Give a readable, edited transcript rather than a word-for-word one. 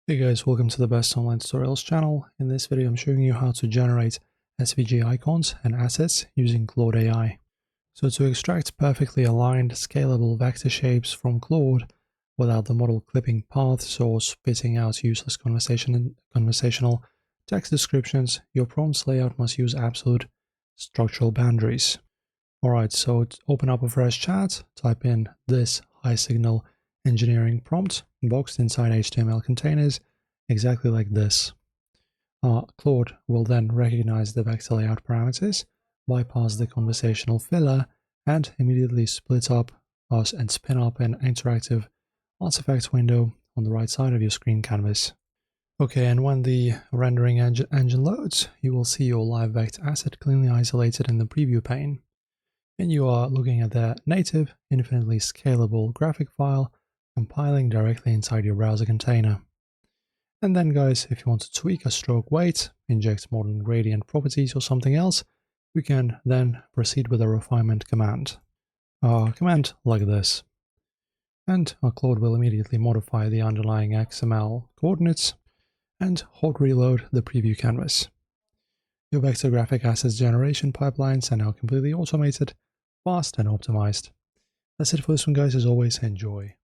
Hey guys, welcome to the Best Online Tutorials channel. In this video, I'm showing you how to generate SVG icons and assets using Claude AI. So to extract perfectly aligned, scalable vector shapes from Claude without the model clipping paths or spitting out useless conversational text descriptions, your prompt's layout must use absolute structural boundaries. Alright, so to open up a fresh chat, type in this high signal engineering prompt boxed inside HTML containers, exactly like this. Claude will then recognize the vector layout parameters, bypass the conversational filler, and immediately split up and spin up an interactive artifact window on the right side of your screen canvas. Okay, and when the rendering engine loads, you will see your live vector asset cleanly isolated in the preview pane. And you are looking at the native, infinitely scalable graphic file compiling directly inside your browser container. And then guys, if you want to tweak a stroke weight, inject modern gradient properties or something else, we can then proceed with a refinement command. A command like this. And our Claude will immediately modify the underlying XML coordinates and hot reload the preview canvas. Your vector graphic assets generation pipelines are now completely automated, fast and optimized. That's it for this one guys. As always, enjoy.